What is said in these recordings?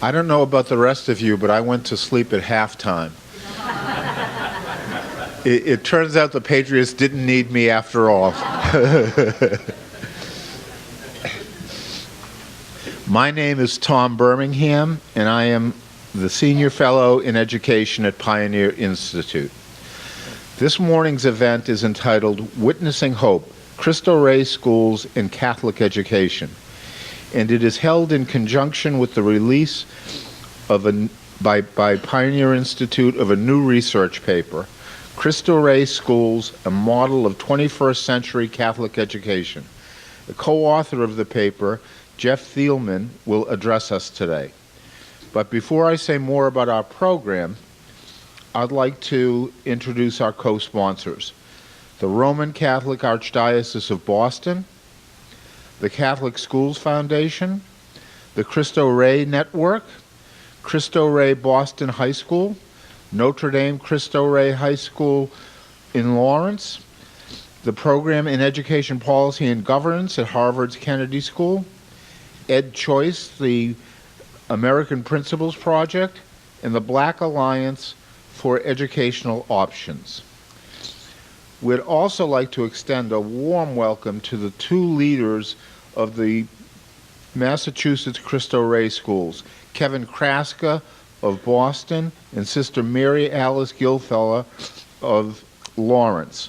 I don't know about the rest of you, but I went to sleep at halftime. It turns out the Patriots didn't need me after all. My name is Tom Birmingham, and I am the Senior Fellow in Education at Pioneer Institute. This morning's event is entitled Witnessing Hope, Cristo Rey Schools and Catholic Education, and it is held in conjunction with the release of by Pioneer Institute of a new research paper, Cristo Rey Schools, a Model of 21st Century Catholic Education. The co-author of the paper, Jeff Thielman, will address us today. But before I say more about our program, I'd like to introduce our co-sponsors: the Roman Catholic Archdiocese of Boston, the Catholic Schools Foundation, the Cristo Rey Network, Cristo Rey Boston High School, Notre Dame Cristo Rey High School in Lawrence, the Program in Education Policy and Governance at Harvard's Kennedy School, Ed Choice, the American Principles Project, and the Black Alliance for Educational Options. We'd also like to extend a warm welcome to the two leaders of the Massachusetts Cristo Rey Schools, Kevin Kraska of Boston and Sister Mary Alice Gilfeller of Lawrence.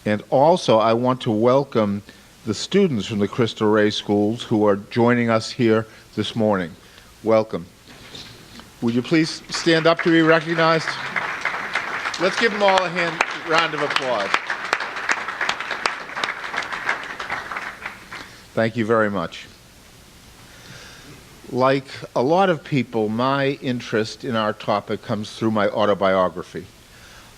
And also I want to welcome the students from the Cristo Rey Schools who are joining us here this morning. Welcome. Would you please stand up to be recognized? Let's give them all a round of applause. Thank you very much. Like a lot of people, my interest in our topic comes through my autobiography.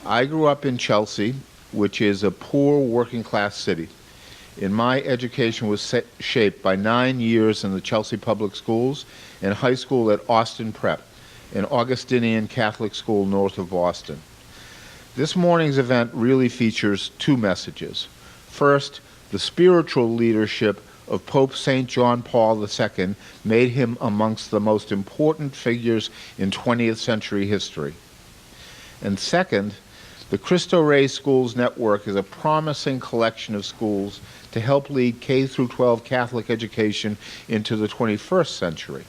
I grew up in Chelsea, which is a poor working-class city, and my education was shaped by 9 years in the Chelsea Public Schools and high school at Austin Prep, an Augustinian Catholic school north of Boston. This morning's event really features two messages. First, the spiritual leadership of Pope St. John Paul II made him amongst the most important figures in 20th century history. And second, the Cristo Rey Schools Network is a promising collection of schools to help lead K-12 Catholic education into the 21st century.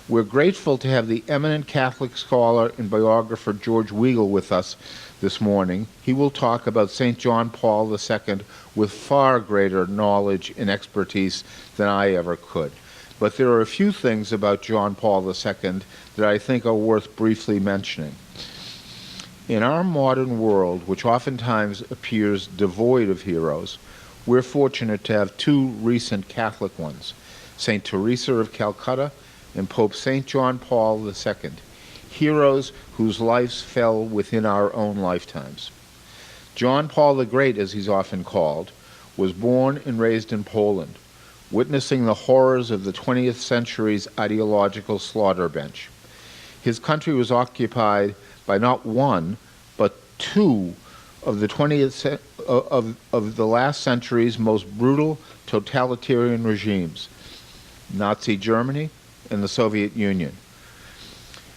We're grateful to have the eminent Catholic scholar and biographer George Weigel with us this morning. He will talk about St. John Paul II with far greater knowledge and expertise than I ever could. But there are a few things about John Paul II that I think are worth briefly mentioning. In our modern world, which oftentimes appears devoid of heroes, we're fortunate to have two recent Catholic ones, St. Teresa of Calcutta and Pope St. John Paul II, heroes whose lives fell within our own lifetimes. John Paul the Great, as he's often called, was born and raised in Poland, witnessing the horrors of the 20th century's ideological slaughter bench. His country was occupied by not one, but two of the last century's most brutal totalitarian regimes, Nazi Germany and the Soviet Union.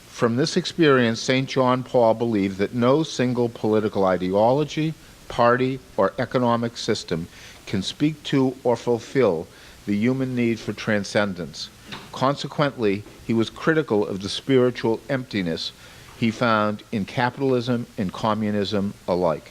From this experience, St. John Paul believed that no single political ideology, party, or economic system can speak to or fulfill the human need for transcendence. Consequently, he was critical of the spiritual emptiness he found in capitalism and communism alike.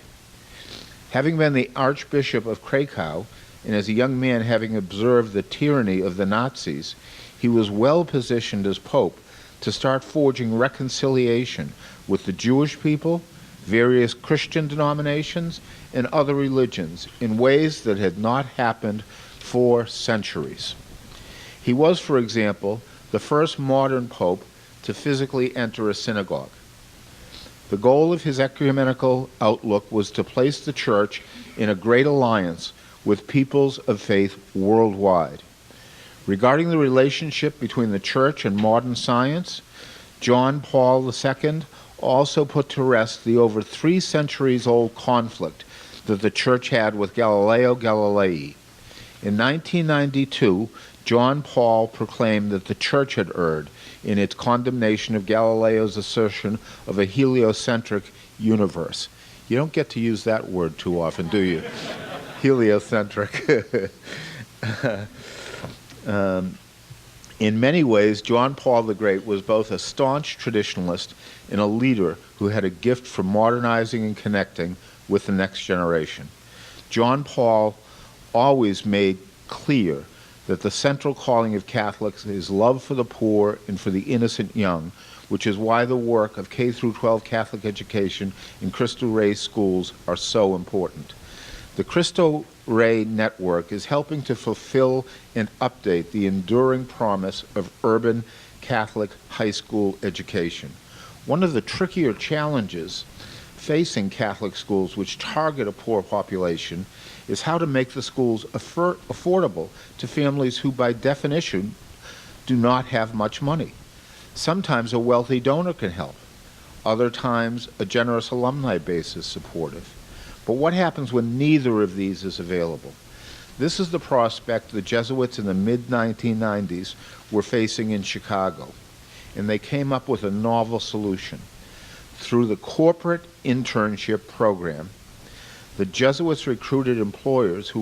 Having been the Archbishop of Krakow, and as a young man having observed the tyranny of the Nazis, he was well positioned as Pope to start forging reconciliation with the Jewish people, various Christian denominations, and other religions in ways that had not happened for centuries. He was, for example, the first modern pope to physically enter a synagogue. The goal of his ecumenical outlook was to place the church in a great alliance with peoples of faith worldwide. Regarding the relationship between the church and modern science, John Paul II also put to rest the over 3 centuries old conflict that the church had with Galileo Galilei. In 1992, John Paul proclaimed that the Church had erred in its condemnation of Galileo's assertion of a heliocentric universe. You don't get to use that word too often, do you? Heliocentric. In many ways, John Paul the Great was both a staunch traditionalist and a leader who had a gift for modernizing and connecting with the next generation. John Paul always made clear that the central calling of Catholics is love for the poor and for the innocent young, which is why the work of K-12 Catholic education in Cristo Rey schools are so important. The Cristo Rey network is helping to fulfill and update the enduring promise of urban Catholic high school education. One of the trickier challenges facing Catholic schools which target a poor population is how to make the schools affordable to families who, by definition, do not have much money. Sometimes a wealthy donor can help. Other times, a generous alumni base is supportive. But what happens when neither of these is available? This is the prospect the Jesuits in the mid-1990s were facing in Chicago, and they came up with a novel solution. Through the corporate internship program, the Jesuits recruited employers who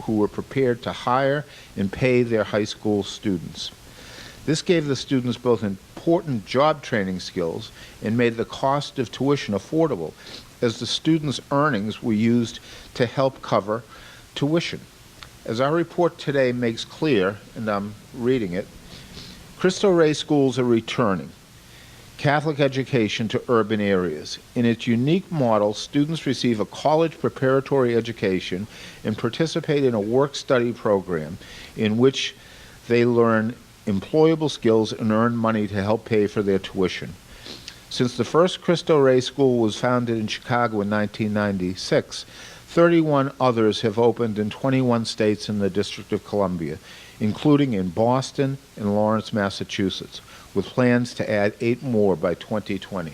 were prepared to hire and pay their high school students. This gave the students both important job training skills and made the cost of tuition affordable, as the students' earnings were used to help cover tuition. As our report today makes clear, and I'm reading it, Cristo Rey schools are returning Catholic education to urban areas. In its unique model, students receive a college preparatory education and participate in a work-study program in which they learn employable skills and earn money to help pay for their tuition. Since the first Cristo Rey school was founded in Chicago in 1996, 31 others have opened in 21 states in the District of Columbia, including in Boston and Lawrence, Massachusetts, with plans to add 8 more by 2020.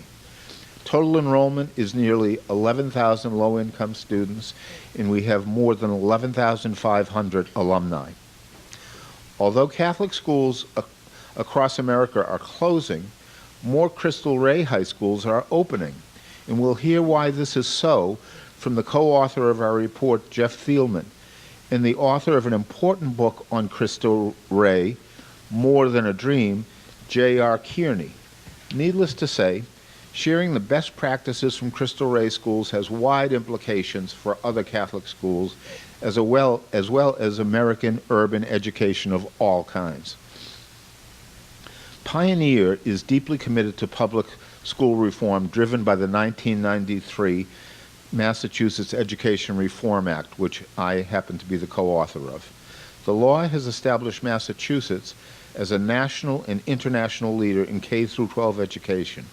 Total enrollment is nearly 11,000 low-income students, and we have more than 11,500 alumni. Although Catholic schools across America are closing, more Cristo Rey high schools are opening, and we'll hear why this is so from the co-author of our report, Jeff Thielman, and the author of an important book on Cristo Rey, More Than a Dream, J.R. Kearney. Needless to say, sharing the best practices from Cristo Rey schools has wide implications for other Catholic schools, as well as American urban education of all kinds. Pioneer is deeply committed to public school reform driven by the 1993 Massachusetts Education Reform Act, which I happen to be the co-author of. The law has established Massachusetts as a national and international leader in K-12 education.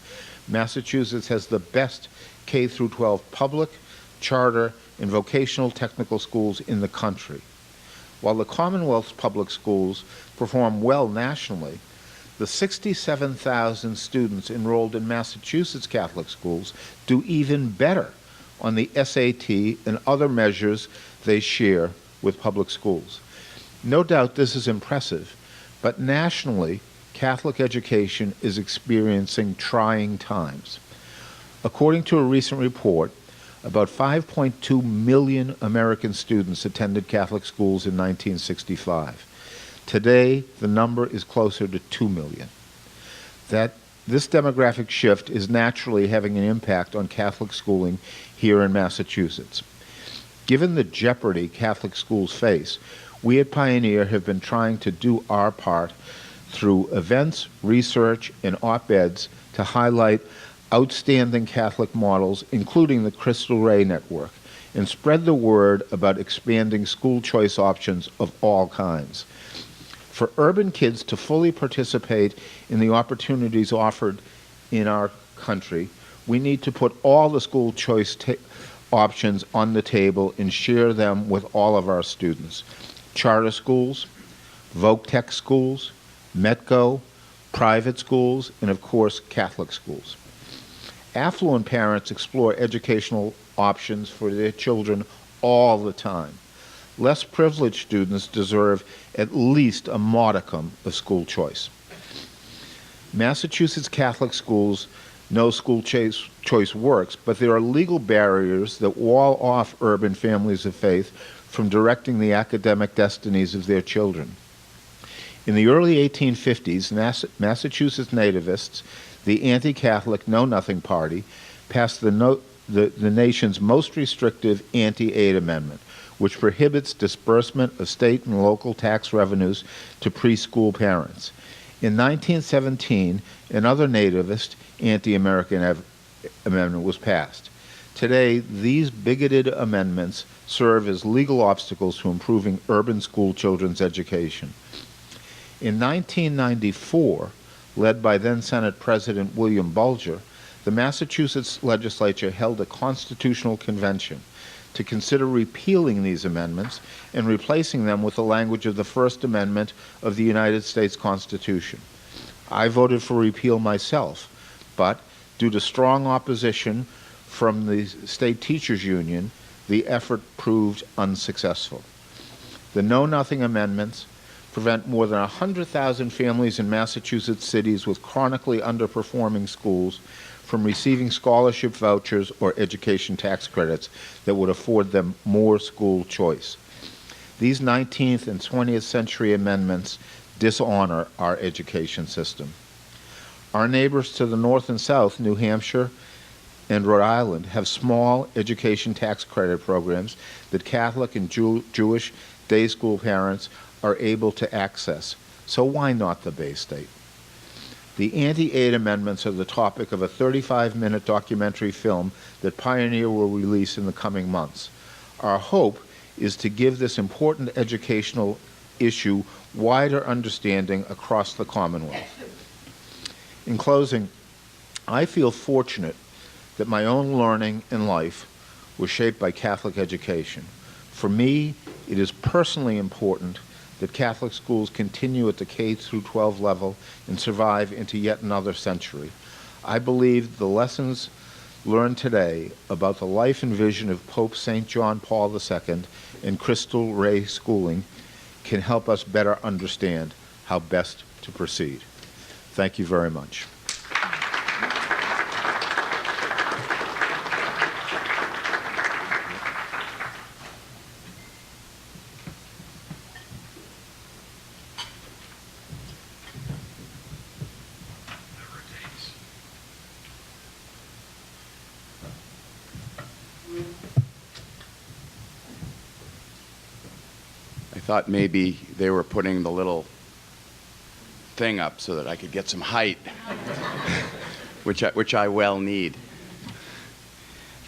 Massachusetts has the best K-12 public, charter, and vocational technical schools in the country. While the Commonwealth's public schools perform well nationally, the 67,000 students enrolled in Massachusetts Catholic schools do even better on the SAT and other measures they share with public schools. No doubt this is impressive, but nationally, Catholic education is experiencing trying times. According to a recent report, about 5.2 million American students attended Catholic schools in 1965. Today, the number is closer to 2 million. This demographic shift is naturally having an impact on Catholic schooling here in Massachusetts. Given the jeopardy Catholic schools face, we at Pioneer have been trying to do our part through events, research, and op-eds to highlight outstanding Catholic models, including the Cristo Rey network, and spread the word about expanding school choice options of all kinds. For urban kids to fully participate in the opportunities offered in our country, we need to put all the school choice options on the table and share them with all of our students. Charter schools, voc-tech schools, Metco, private schools, and of course, Catholic schools. Affluent parents explore educational options for their children all the time. less privileged students deserve at least a modicum of school choice. Massachusetts Catholic schools know school choice works, but there are legal barriers that wall off urban families of faith from directing the academic destinies of their children. In the early 1850s, Massachusetts nativists, the anti-Catholic Know Nothing Party, passed the nation's most restrictive anti-aid amendment, which prohibits disbursement of state and local tax revenues to preschool parents. In 1917, another nativist anti-American amendment was passed. Today, these bigoted amendments serve as legal obstacles to improving urban school children's education. In 1994, led by then Senate President William Bulger, the Massachusetts legislature held a constitutional convention to consider repealing these amendments and replacing them with the language of the First Amendment of the United States Constitution. I voted for repeal myself, but due to strong opposition from the state teachers union, the effort proved unsuccessful. The Know Nothing amendments prevent more than 100,000 families in Massachusetts cities with chronically underperforming schools from receiving scholarship vouchers or education tax credits that would afford them more school choice. These 19th and 20th century amendments dishonor our education system. Our neighbors to the north and south, New Hampshire and Rhode Island, have small education tax credit programs that Catholic and Jewish day school parents are able to access. So why not the Bay State? The anti-aid amendments are the topic of a 35-minute documentary film that Pioneer will release in the coming months. Our hope is to give this important educational issue wider understanding across the Commonwealth. In closing, I feel fortunate that my own learning and life was shaped by Catholic education. For me, it is personally important that Catholic schools continue at the K-12 level and survive into yet another century. I believe the lessons learned today about the life and vision of Pope St. John Paul II and Cristo Rey schooling can help us better understand how best to proceed. Thank you very much. I thought maybe they were putting the little thing up so that I could get some height, which I well need.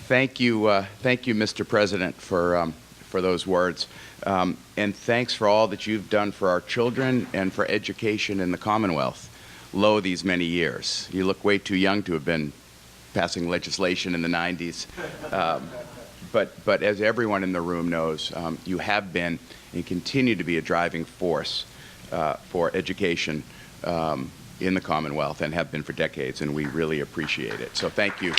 Thank you, Mr. President, for those words, and thanks for all that you've done for our children and for education in the Commonwealth. Lo, these many years. You look way too young to have been passing legislation in the 90s. But as everyone in the room knows, you have been and continue to be a driving force for education in the Commonwealth and have been for decades, and we really appreciate it. So thank you.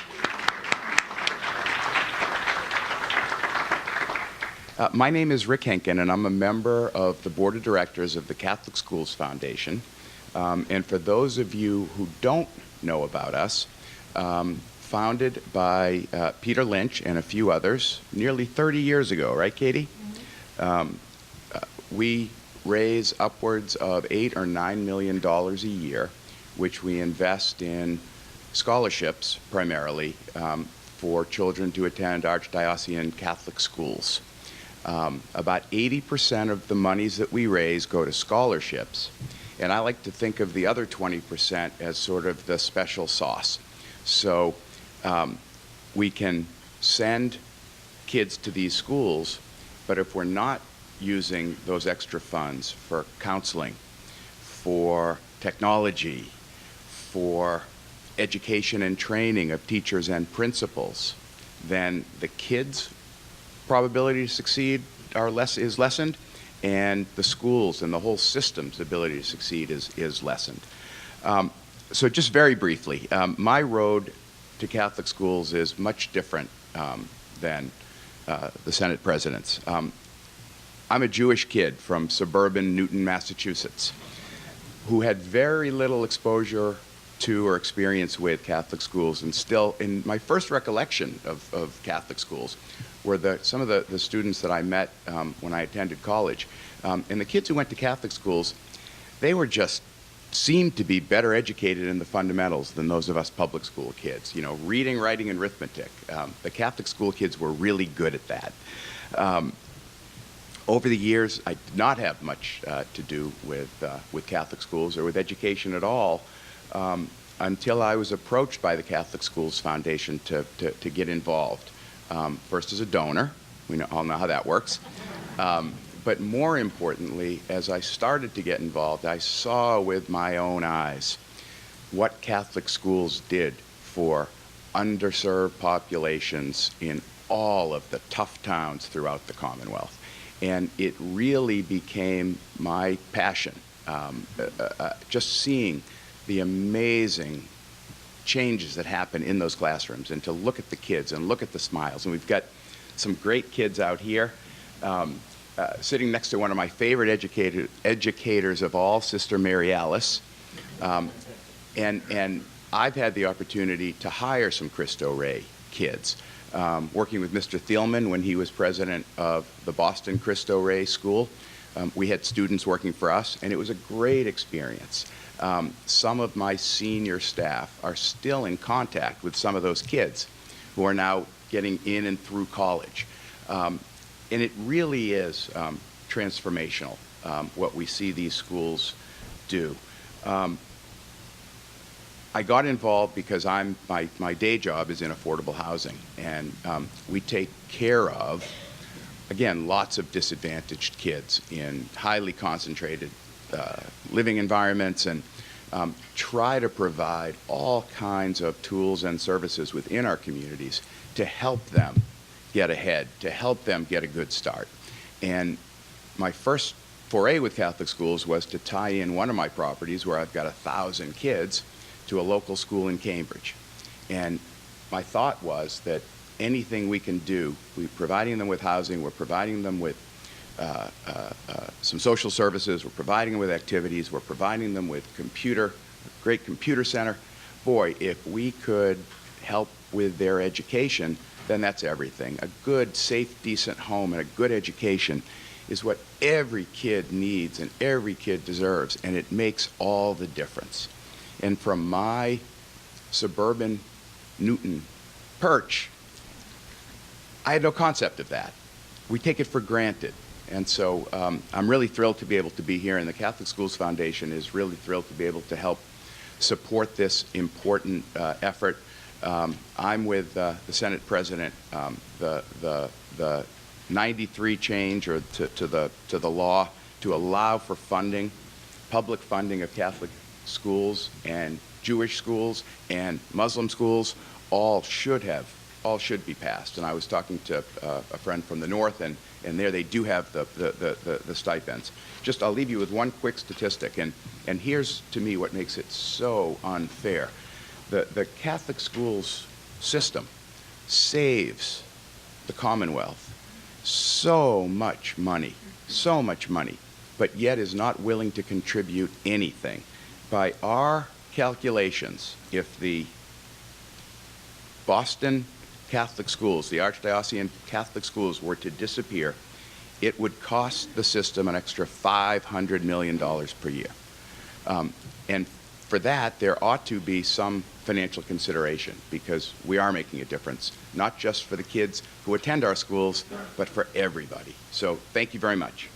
My name is Rick Hankin, and I'm a member of the Board of Directors of the Catholic Schools Foundation. And for those of you who don't know about us, founded by Peter Lynch and a few others nearly 30 years ago, right, Katie? We raise upwards of $8 or $9 million a year, which we invest in scholarships primarily for children to attend Archdiocesan Catholic schools. About 80% of the monies that we raise go to scholarships, and I like to think of the other 20% as sort of the special sauce. So we can send kids to these schools, but if we're not using those extra funds for counseling, for technology, for education and training of teachers and principals, then the kids' probability to succeed is lessened, and the schools and the whole system's ability to succeed is lessened. So just very briefly, my road to Catholic schools is much different than the Senate President's. I'm a Jewish kid from suburban Newton, Massachusetts, who had very little exposure to or experience with Catholic schools, and still, in my first recollection of Catholic schools, were some of the students that I met when I attended college. And the kids who went to Catholic schools, they were just seemed to be better educated in the fundamentals than those of us public school kids. You know, reading, writing, and arithmetic. The Catholic school kids were really good at that. Over the years, I did not have much to do with Catholic schools or with education at all until I was approached by the Catholic Schools Foundation to get involved. First as a donor, all know how that works. But more importantly, as I started to get involved, I saw with my own eyes what Catholic schools did for underserved populations in all of the tough towns throughout the Commonwealth. And it really became my passion, just seeing the amazing changes that happen in those classrooms, and to look at the kids and look at the smiles. And we've got some great kids out here. Sitting next to one of my favorite educators of all, Sister Mary Alice. And I've had the opportunity to hire some Cristo Rey kids, working with Mr. Thielman when he was president of the Boston Cristo Rey School. We had students working for us, and it was a great experience. Some of my senior staff are still in contact with some of those kids who are now getting in and through college. And it really is transformational, what we see these schools do. I got involved because my day job is in affordable housing, and we take care of, again, lots of disadvantaged kids in highly concentrated living environments, and try to provide all kinds of tools and services within our communities to help them get ahead, to help them get a good start. And my first foray with Catholic schools was to tie in one of my properties where I've got 1,000 kids to a local school in Cambridge. And my thought was that anything we can do, we're providing them with housing, we're providing them with some social services, we're providing them with activities, we're providing them with great computer center. Boy, if we could help with their education, then that's everything. A good, safe, decent home and a good education is what every kid needs and every kid deserves, and it makes all the difference. And from my suburban Newton perch, I had no concept of that. We take it for granted. And so I'm really thrilled to be able to be here, and the Catholic Schools Foundation is really thrilled to be able to help support this important effort. I'm with the Senate President. The 93 change or to the law to allow for funding, public funding of Catholic schools and Jewish schools and Muslim schools, all should be passed. And I was talking to a friend from the north, and there they do have the stipends. I'll leave you with one quick statistic, and here's to me what makes it so unfair. The Catholic schools system saves the Commonwealth so much money, but yet is not willing to contribute anything. By our calculations, if the Boston Catholic schools, the Archdiocesan Catholic schools, were to disappear, it would cost the system an extra $500 million per year. And for that, there ought to be some financial consideration, because we are making a difference, not just for the kids who attend our schools, but for everybody. So thank you very much.